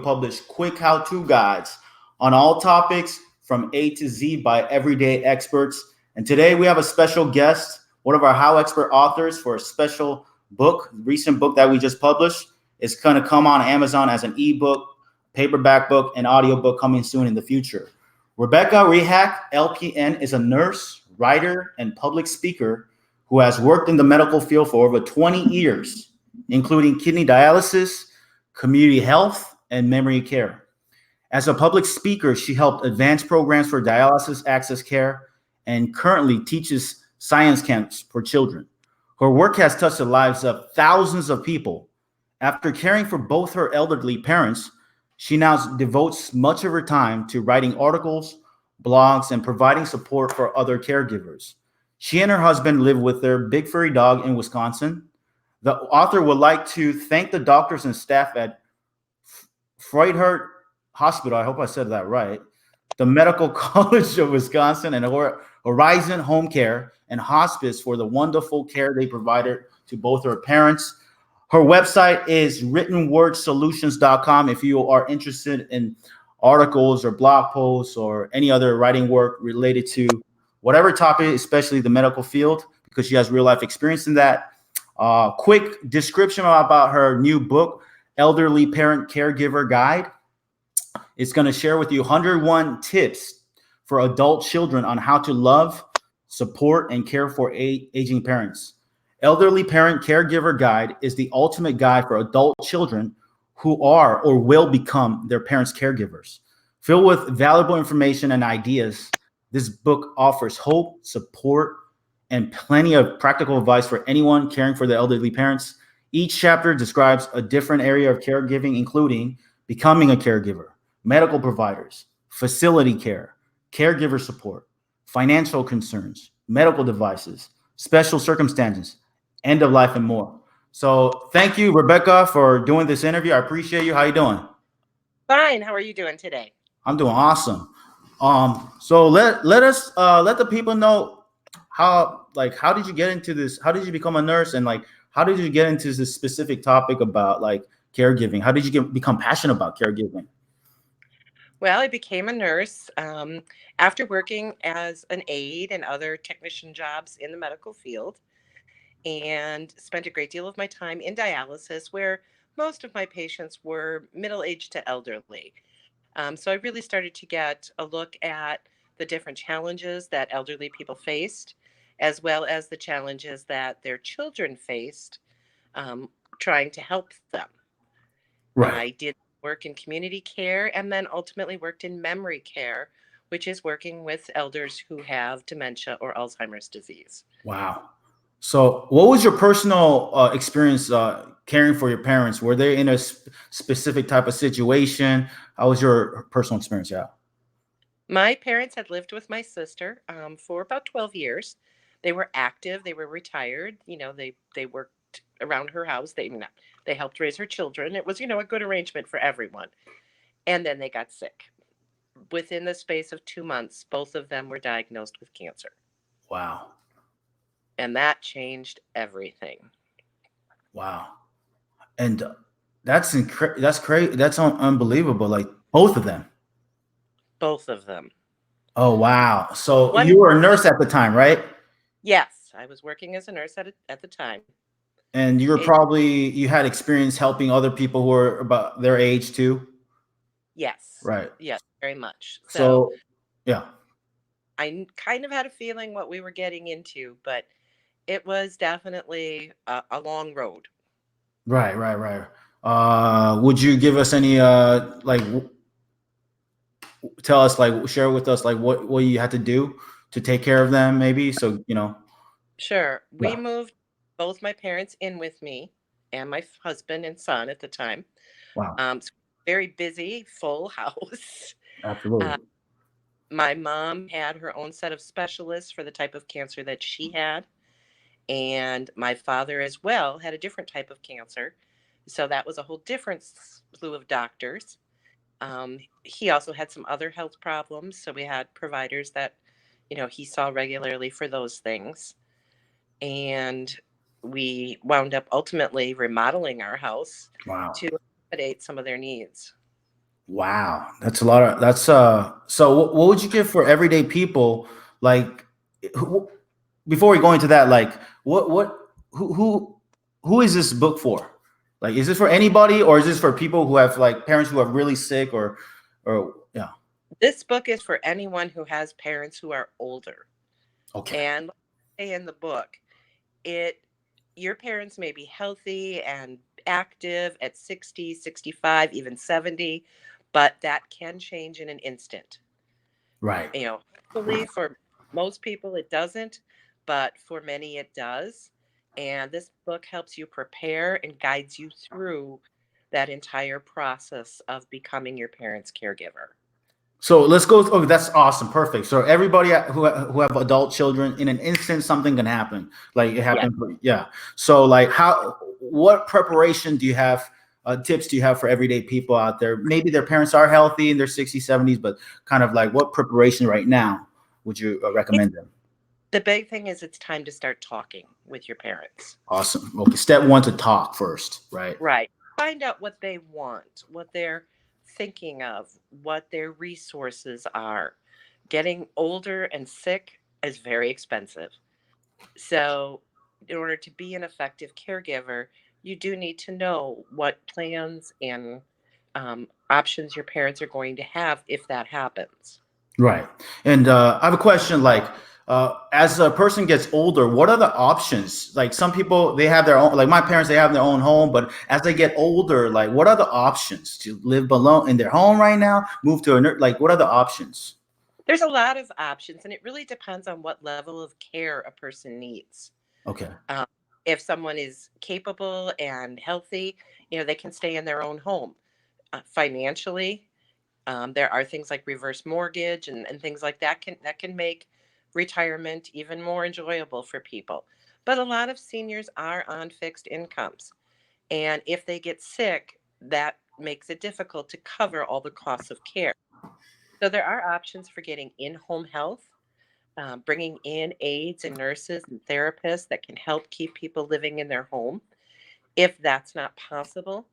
publish quick how-to guides on all topics from A to Z by everyday experts. And today we have a special guest, one of our HowExpert authors for a special book, recent book that we just published. It's going to come on Amazon as an ebook, paperback book, and audiobook coming soon in the future. Rebecca Rehak, LPN, is a nurse, writer, and public speaker who has worked in the medical field for over 20 years, including kidney dialysis, community health, and memory care. As a public speaker, she helped advance programs for dialysis access care and currently teaches science camps for children. Her work has touched the lives of thousands of people. After caring for both her elderly parents, she now devotes much of her time to writing articles, blogs, and providing support for other caregivers. She and her husband live with their big furry dog in Wisconsin. The author would like to thank the doctors and staff at Froedtert Hospital, I hope I said that right, the Medical College of Wisconsin, and Horizon Home Care and Hospice for the wonderful care they provided to both her parents. Her website is writtenwordsolutions.com if you are interested in articles or blog posts or any other writing work related to whatever topic, especially the medical field, because she has real life experience in that. Quick description about her new book, Elderly Parent Caregiver Guide. It's going to share with you 101 tips for adult children on how to love, support, and care for aging parents. Elderly Parent Caregiver Guide is the ultimate guide for adult children who are or will become their parents' caregivers. Filled with valuable information and ideas, this book offers hope, support, and plenty of practical advice for anyone caring for their elderly parents. Each chapter describes a different area of caregiving, including becoming a caregiver, medical providers, facility care, caregiver support, financial concerns, medical devices, special circumstances, end of life, and more. So thank you, Rebecca, for doing this interview. I appreciate you. How you doing? Fine. How are you doing today? I'm doing awesome. So let the people know how did you get into this? How did you become a nurse, and how did you get into this specific topic about caregiving? How did you become passionate about caregiving? Well, I became a nurse after working as an aide and other technician jobs in the medical field, and spent a great deal of my time in dialysis, where most of my patients were middle-aged to elderly. So I really started to get a look at the different challenges that elderly people faced, as well as the challenges that their children faced trying to help them. Right. I did work in community care and then ultimately worked in memory care, which is working with elders who have dementia or Alzheimer's disease. Wow. So what was your personal experience caring for your parents? Were they in a specific type of situation? How was your personal experience? Yeah. My parents had lived with my sister for about 12 years. They were active. They were retired. They worked around her house. They helped raise her children. It was, a good arrangement for everyone. And then they got sick. Within the space of 2 months, both of them were diagnosed with cancer. Wow. And that changed everything. Wow. And that's crazy. That's unbelievable. Like both of them. Both of them. Oh, wow. So you were a nurse at the time, right? Yes, I was working as a nurse at the time. And you had experience helping other people who were about their age too? Yes. Right. Yes, very much. So yeah. I kind of had a feeling what we were getting into, but it was definitely a long road. Right. Would you give us any tell us, share with us what you had to do to take care of them, maybe? So Sure. We moved both my parents in with me and my husband and son at the time. Wow. So very busy, full house. Absolutely. My mom had her own set of specialists for the type of cancer that she had. And my father as well had a different type of cancer. So that was a whole different slew of doctors. He also had some other health problems. So we had providers that, he saw regularly for those things. And we wound up ultimately remodeling our house to accommodate some of their needs. Wow, that's a lot of that's so what would you give for everyday people like who, before we go into that, like what who is this book for? Like is this for anybody or is this for people who have like parents who are really sick or yeah. This book is for anyone who has parents who are older. Okay. And like I say in the book, it your parents may be healthy and active at 60, 65, even 70, but that can change in an instant. Right. Hopefully for most people it doesn't, but for many it does. And this book helps you prepare and guides you through that entire process of becoming your parents' caregiver. So let's go. Oh, that's awesome. Perfect. So everybody who have adult children, in an instant, something can happen. Like it Yeah. happened. Yeah. So like what preparation do you have? Tips do you have for everyday people out there? Maybe their parents are healthy in their 60s, 70s, but kind of like what preparation right now would you It's, recommend them? the big thing is it's time to start talking with your parents. Awesome. Okay. Step one to talk first, right? Right. Find out what they want, what they're thinking of, what their resources are. Getting older and sick is very expensive. So, in order to be an effective caregiver, you do need to know what plans and options your parents are going to have if that happens. Right. And I have a question like, as a person gets older, what are the options? Like some people, they have their own, like my parents, they have their own home, but as they get older, like what are the options to live alone in their home right now, move to like what are the options? There's a lot of options, and it really depends on what level of care a person needs. Okay. Um, if someone is capable and healthy, they can stay in their own home. Financially, there are things like reverse mortgage and things like that can make retirement even more enjoyable for people. But a lot of seniors are on fixed incomes. And if they get sick, that makes it difficult to cover all the costs of care. So there are options for getting in home health, bringing in aides and nurses and therapists that can help keep people living in their home. If that's not possible,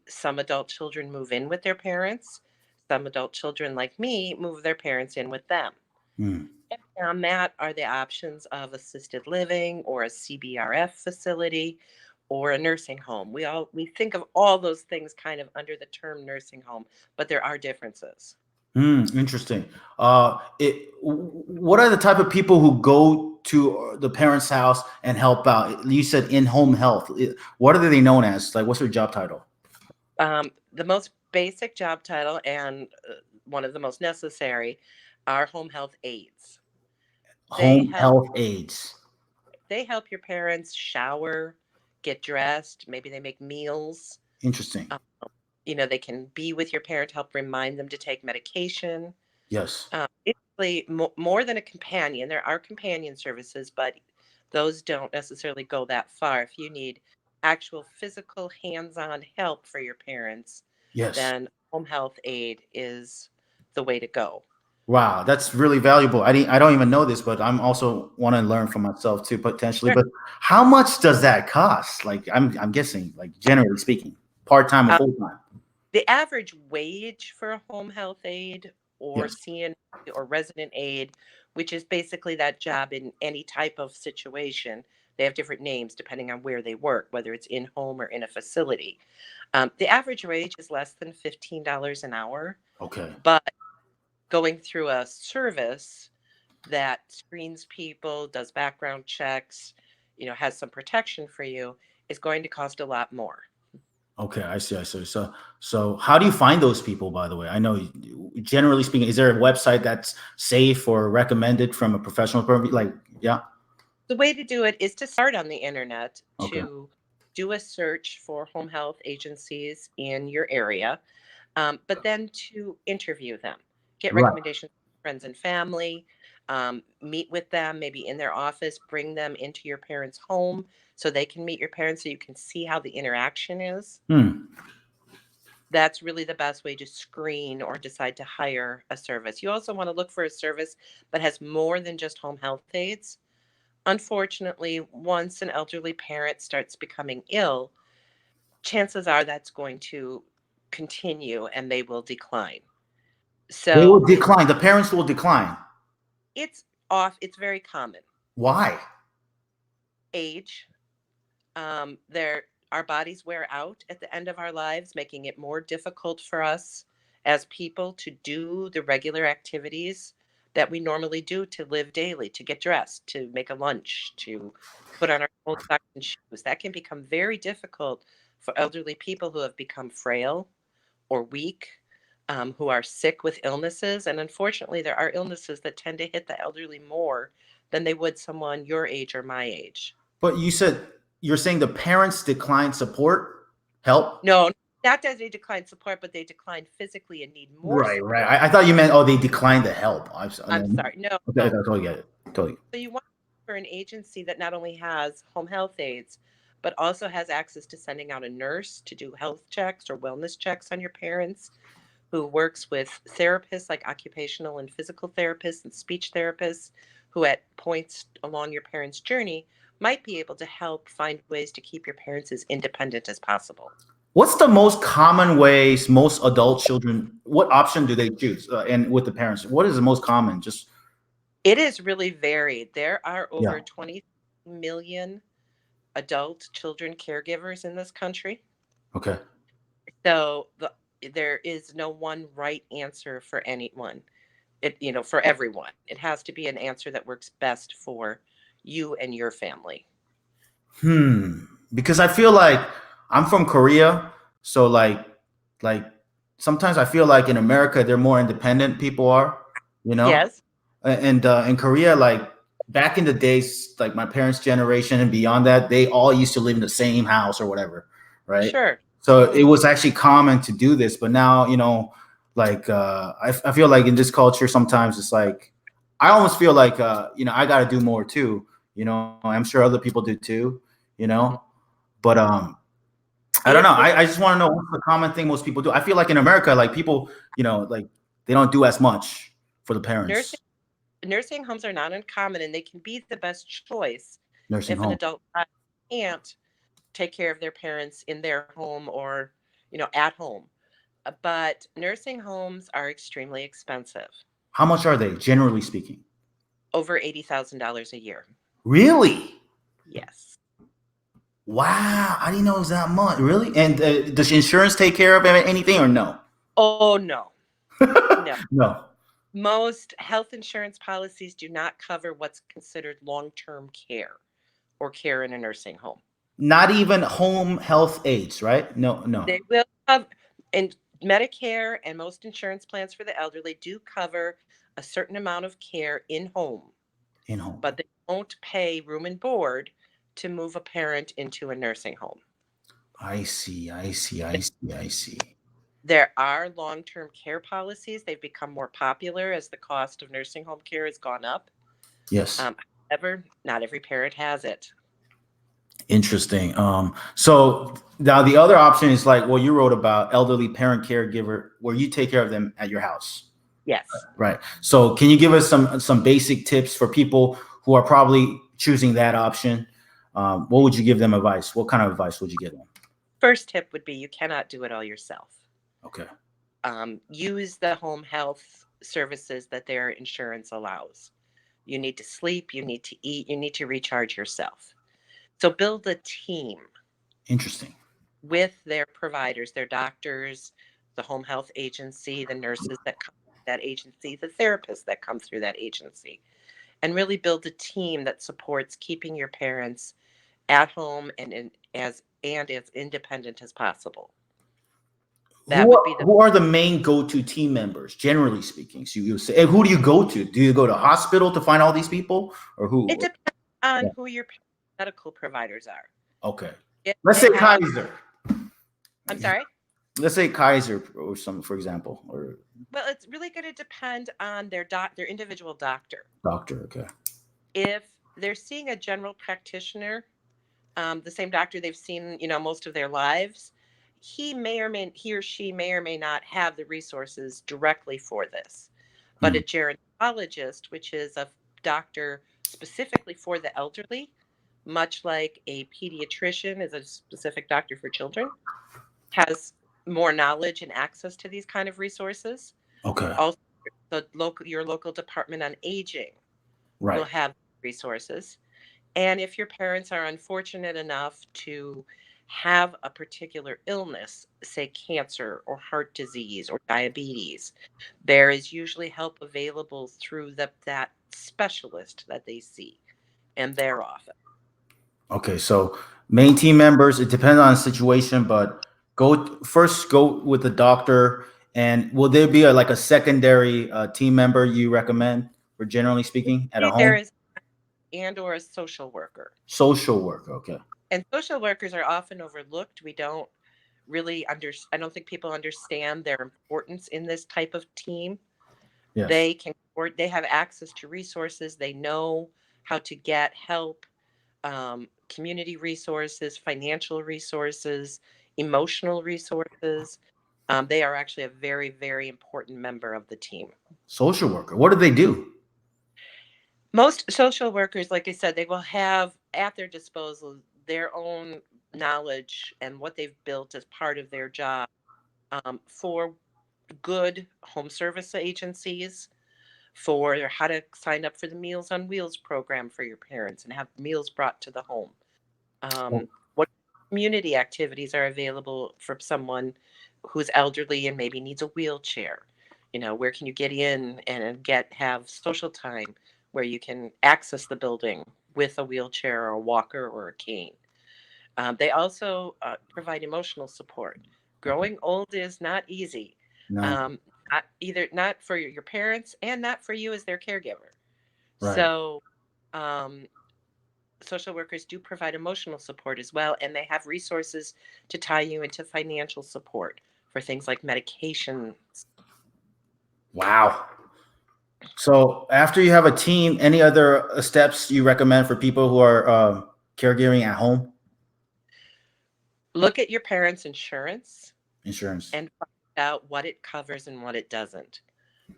some adult children move in with their parents. Some adult children, like me, move their parents in with them. Hmm. And beyond that are the options of assisted living or a CBRF facility or a nursing home. We think of all those things kind of under the term nursing home, but there are differences. Interesting. What are the type of people who go to the parents' house and help out? You said in-home health. What are they known as? Like, what's their job title? The most basic job title and one of the most necessary are home health aides. They Home help health aides. they help your parents shower, get dressed, maybe they make meals. Interesting. Um, they can be with your parent, help remind them to take medication. Yes. Basically, more than a companion. There are companion services, but those don't necessarily go that far. If you need actual physical hands-on help for your parents, Yes. then home health aid is the way to go. Wow, that's really valuable. I don't even know this, but I'm also want to learn for myself too, potentially. Sure. But how much does that cost? Like I'm guessing, like generally speaking, part time or Uh, full time. the average wage for a home health aide or Yes. CNA or resident aide, which is basically that job in any type of situation, they have different names depending on where they work, whether it's in home or in a facility. The average wage is less than $15 an hour, Okay. but going through a service that screens people, does background checks, has some protection for you, is going to cost a lot more. Okay, I see. I see. So how do you find those people? By the way, I know generally speaking, is there a website that's safe or recommended from a professional? Like, yeah. The way to do it is to start on the internet, Okay. to do a search for home health agencies in your area, but then to interview them, get Right. recommendations from friends and family, meet with them, maybe in their office, bring them into your parents' home so they can meet your parents so you can see how the interaction is. Hmm. That's really the best way to screen or decide to hire a service. You also want to look for a service that has more than just home health aides. Unfortunately, once an elderly parent starts becoming ill, chances are that's going to continue and they will decline. They will So decline. The parents will decline. it's very common. Why? Age, there our bodies wear out at the end of our lives, making it more difficult for us as people to do the regular activities that we normally do to live daily, to get dressed, to make a lunch, to put on our old socks and shoes. That can become very difficult for elderly people who have become frail or weak, who are sick with illnesses. And unfortunately, there are illnesses that tend to hit the elderly more than they would someone your age or my age. But you're saying the parents decline support, help? No, not that they decline support, but they decline physically and need more Right, right. support. I thought you meant, oh, they declined the help. I'm No, sorry. No, okay, I no. totally get it. Totally. So you want for an agency that not only has home health aides, but also has access to sending out a nurse to do health checks or wellness checks on your parents, who works with therapists like occupational and physical therapists and speech therapists, who at points along your parents' journey might be able to help find ways to keep your parents as independent as possible. What's the most common ways most adult children, what option do they choose? And with the parents, what is the most common? Just, It is really varied. There are yeah. over 20 million adult children caregivers in this country. Okay. So there is no one right answer for anyone. For everyone. It has to be an answer that works best for you and your family. Because I feel like I'm from Korea, so like sometimes I feel like in America they're more independent people are, you know? Yes, And in Korea, like back in the days, like my parents' generation and beyond that, they all used to live in the same house or whatever, right? sure. So it Hmm. was actually common to do this, but now, like I feel like in this culture sometimes it's like I almost feel like I got to do more too. I'm sure other people do too. You know, but I don't know. It I just want to know what's the common thing most people do. I feel like in America, like people, like they don't do as much for the nursing parents. nursing homes are not uncommon, and they can be the best choice Nursing if an home. adult can't take care of their parents in their home or at home. But nursing homes are extremely expensive, How much are they, generally speaking? over $80,000 a year. Really? Yes. Wow, I didn't know it was that much. Really? And does insurance take care of anything or no? Oh, no. No. No. Most health insurance policies do not cover what's considered long-term care or care in a nursing home. Not even home health aides, right? No, no. They will cover, and Medicare and most insurance plans for the elderly do cover a certain amount of care in home, In home. but they won't pay room and board to move a parent into a nursing home. I see. I see. I see. I see. There are long-term care policies. They've become more popular as the cost of nursing home care has gone up. Yes. However, not every parent has it. Interesting. So now the other option is like what you wrote about elderly parent caregiver, where you take care of them at your house. Yes. Right. So can you give us some basic tips for people who are probably choosing that option? What would you give them advice? What kind of advice would you give them? First tip would be you cannot do it all yourself. Okay. Use the home health services that their insurance allows. You need to sleep, you need to eat, you need to recharge yourself. So build a team Interesting. with their providers, their doctors, the home health agency, the nurses that come through that agency, the therapists that come through that agency, and really build a team that supports keeping your parents at home and as independent as possible. That would be the Who are the main go-to team members, generally speaking? So you say, and who do you go to? Do you go to hospital to find all these people, or It who? depends on Yeah. who your medical providers are. Okay. If Let's they say have, Kaiser. I'm sorry. Let's say Kaiser or some, for example, or Well, it's really going to depend on their individual doctor. doctor. Okay. If they're seeing a general practitioner, the same doctor they've seen, most of their lives, he or she may or may not have the resources directly for this. But Hmm. a gerontologist, which is a doctor specifically for the elderly, much like a pediatrician is a specific doctor for children, has more knowledge and access to these kind of resources. Okay. Also, your local department on aging will Right. have resources. And if your parents are unfortunate enough to have a particular illness, say cancer or heart disease or diabetes, there is usually help available through that specialist that they see in their office. Okay. So main team members, it depends on the situation, but go with the doctor. And will there be like a secondary team member you recommend, for generally speaking, at a There home? is and or a social worker. Social worker. Okay. And social workers are often overlooked. We don't really I don't think people understand their importance in this type of team. Yes. They can, or they have access to resources. They know how to get help, community resources, financial resources, emotional resources. They are actually a very, very important member of the team. Social worker. What do they do? Most social workers, like I said, they will have at their disposal their own knowledge and what they've built as part of their job, for good home service agencies, for how to sign up for the Meals on Wheels program for your parents and have meals brought to the home. Oh, What community activities are available for someone who's elderly and maybe needs a wheelchair? Where can you get in and have social time where you can access the building with a wheelchair or a walker or a cane? They also provide emotional support. Growing old is not easy. no. Um, not for your parents and not for you as their caregiver. Right. So, um, social workers do provide emotional support as well, and they have resources to tie you into financial support for things like medications. Wow. So after you have a team, any other steps you recommend for people who are caregiving at home? Look at your parents' insurance Insurance. and find out what it covers and what it doesn't,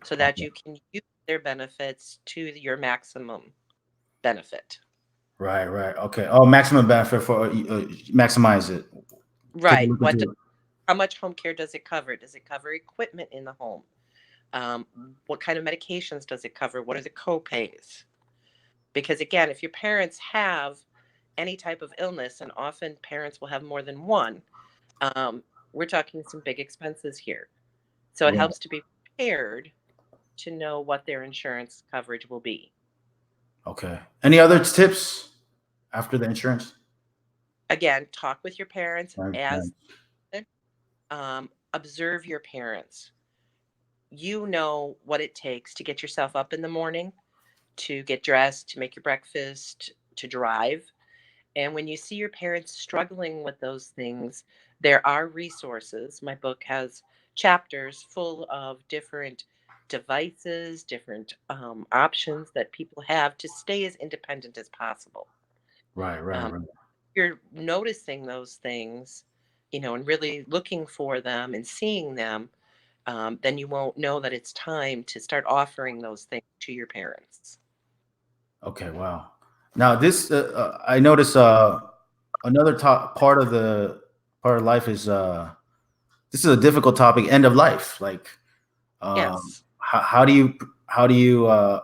so that Okay. you can use their benefits to your maximum benefit. Right. Right. Okay. Oh, maximum benefit for maximize it. Take a Right. look into it. How much home care does it cover? Does it cover equipment in the home? Um, what kind of medications does it cover? What are the co-pays? Because again, if your parents have any type of illness, and often parents will have more than one, um, we're talking some big expenses here. So it Right. helps to be prepared to know what their insurance coverage will be. Okay. Any other tips after the insurance? Again, talk with your parents Right. Right. as observe your parents. You know what it takes to get yourself up in the morning, to get dressed, to make your breakfast, to drive. And when you see your parents struggling with those things, there are resources. My book has chapters full of different devices, different options that people have to stay as independent as possible. Right. Right. Um, Right. you're noticing those things, and really looking for them and seeing them, then you won't know that it's time to start offering those things to your parents. Okay. Wow. Now this, I notice another top part of life is this is a difficult topic. End of life. Like, Yes. how do you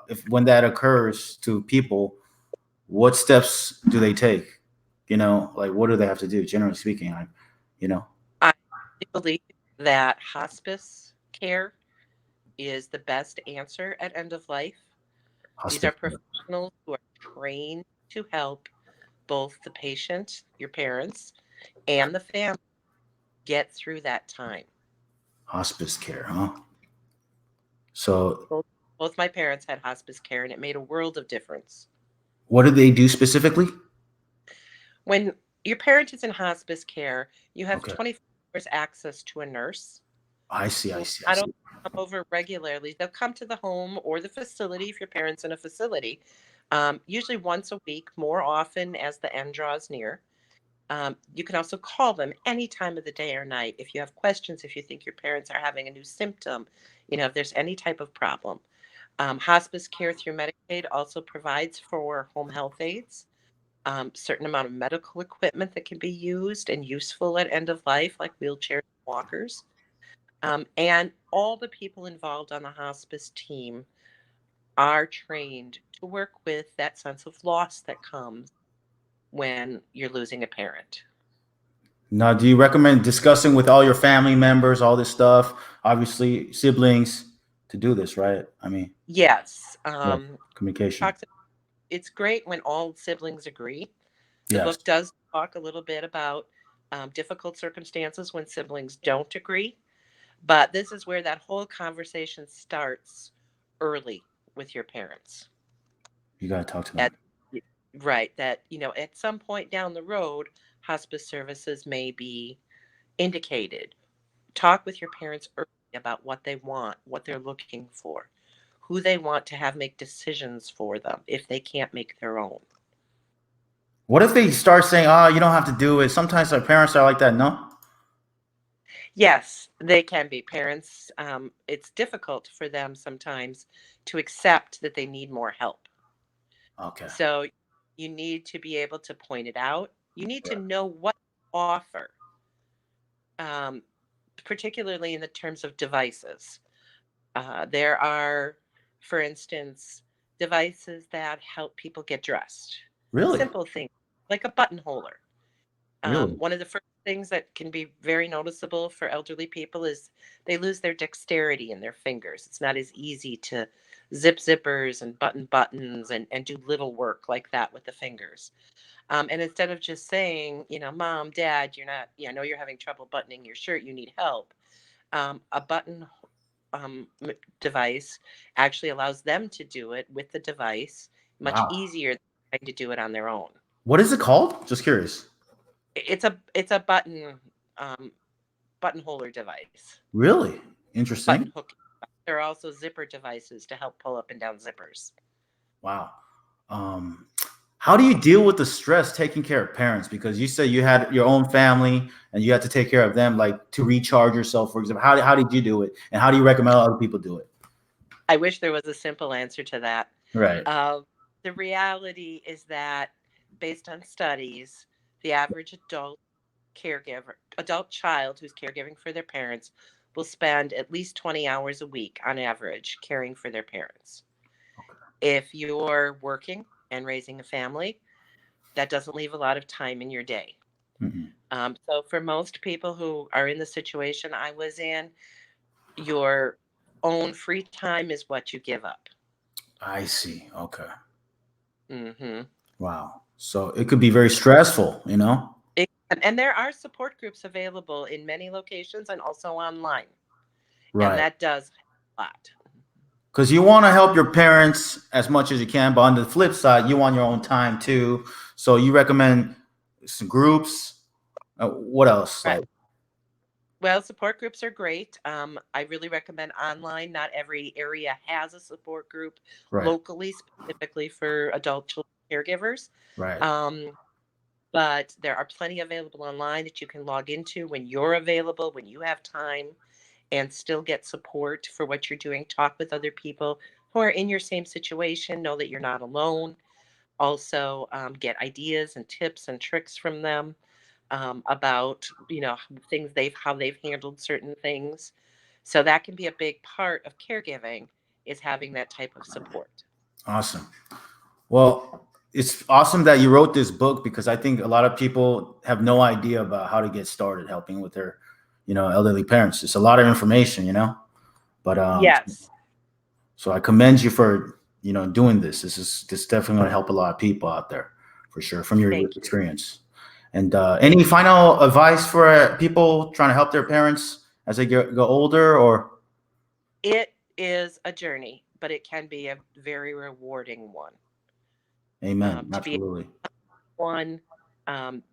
if when that occurs to people, what steps do they take? Like what do they have to do? Generally speaking, you know, I believe that hospice care is the best answer at end of life. These are hospice. professionals who are trained to help both the patient, your parents, and the family get through that time. Hospice care, huh? So, Both my parents had hospice care, and it made a world of difference. what do they do specifically? When your parent is in hospice care, you have Okay, 24 hours access to a nurse I see, who I will see, I not only see. come over regularly, they'll come to the home or the facility if your parent's in a facility, usually once a week, more often as the end draws near. You can also call them any time of the day or night if you have questions, if you think your parents are having a new symptom, if there's any type of problem. Hospice care through Medicaid also provides for home health aides, certain amount of medical equipment that can be used and useful at end of life, like wheelchairs. walkers. And all the people involved on the hospice team are trained to work with that sense of loss that comes when you're losing a parent. Now, do you recommend discussing with all your family members, all this stuff, obviously siblings, to do this, right? I mean, Yes. yeah, communication. Talks, it's great when all siblings agree. The Yes. book does talk a little bit about difficult circumstances when siblings don't agree, but this is where that whole conversation starts early with your parents. You got to talk to At, them. right, that, at some point down the road, hospice services may be indicated. Talk with your parents early about what they want, what they're looking for, who they want to have make decisions for them if they can't make their own. What if they start saying, "Oh, you don't have to do it"? Sometimes our parents are like that. No. Yes, they can be parents. It's difficult for them sometimes to accept that they need more help. Okay. So you need to be able to point it out. You need to Right. know what to offer, um, particularly in the terms of devices. There are, for instance, devices that help people get dressed. Really? Simple things like a button holder. Really? One of the first things that can be very noticeable for elderly people is they lose their dexterity in their fingers. It's not as easy to zip zippers and button buttons and do little work like that with the fingers. And instead of just saying, Mom, Dad, you're not, I know you're having trouble buttoning your shirt, you need help. A button device actually allows them to do it with the device much Wow. easier than trying to do it on their own. What is it called? Just curious. It's a um, button holder device, Really? button Interesting. hook. There are also zipper devices to help pull up and down zippers. Wow. Um, how do you deal with the stress taking care of parents? Because you said you had your own family and you had to take care of them, like to recharge yourself, for example. How did you do it? And how do you recommend other people do it? I wish there was a simple answer to that. Right. Uh, the reality is that, based on studies, the average adult child who's caregiving for their parents will spend at least 20 hours a week on average caring for their parents. If you're working and raising a family, that doesn't leave a lot of time in your day. Mhm. So, for most people who are in the situation I was in, your own free time is what you give up. I see. Okay. Hmm. Wow. So it could be very stressful, you know? And there are support groups available in many locations and also online. And Right. that does a lot. Because you want to help your parents as much as you can, but on the flip side, you want your own time too. So you recommend some groups. What else? Right. Like, Well, support groups are great. I really recommend online. Not every area has a support group right, locally, specifically for adult children caregivers. right. Um, but there are plenty available online that you can log into when you're available, when you have time, and still get support for what you're doing. Talk with other people who are in your same situation, know that you're not alone. Also, get ideas and tips and tricks from them about things how they've handled certain things. So that can be a big part of caregiving, is having that type of support. Awesome. Well, it's awesome that you wrote this book because I think a lot of people have no idea about how to get started helping with their, elderly parents. It's a lot of information, But Yes, so I commend you for doing this. This definitely going to help a lot of people out there, for sure, from your thank you. experience. And Thank any final advice for people trying to help their parents as they go older? Or It is a journey, but it can be a very rewarding one. amen, To be absolutely, one,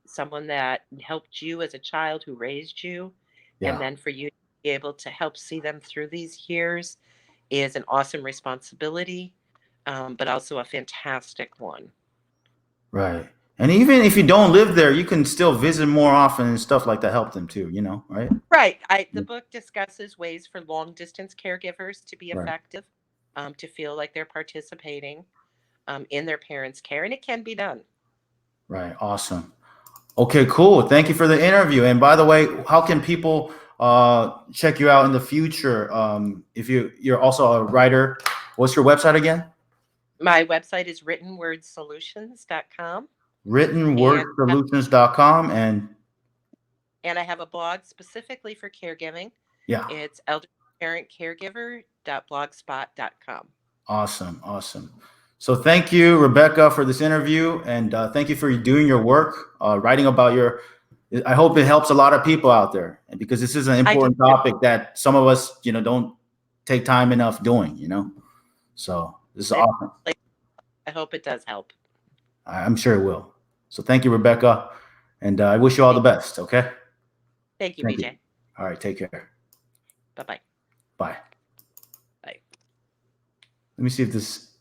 someone that helped you as a child, who raised you, and yeah, then for you to be able to help see them through these years is an awesome responsibility, but also a fantastic one. right. And even if you don't live there, you can still visit more often and stuff like that. Help them too, right? Right. The Yeah. book discusses ways for long distance caregivers to be Right, effective, to feel like they're participating in their parents' care, and it can be done. right. Awesome. Okay, cool. Thank you for the interview. And by the way, how can people check you out in the future. If you're also a writer, what's your website again? My website is writtenwordsolutions.com. And Writtenwordsolutions.com. and I have a blog specifically for caregiving. Yeah, It's elderparentcaregiver.blogspot.com. awesome. So thank you, Rebecca, for this interview, and thank you for doing your work, writing about your. I hope it helps a lot of people out there, and because this is an I do important too. topic that some of us, don't take time enough doing. So this is awesome. I hope it does help. I'm sure it will. So thank you, Rebecca, and I wish you all the best. Okay. Thank you, Thank BJ. you. All right. Take care. Bye-bye. Bye. Bye. Let me see if this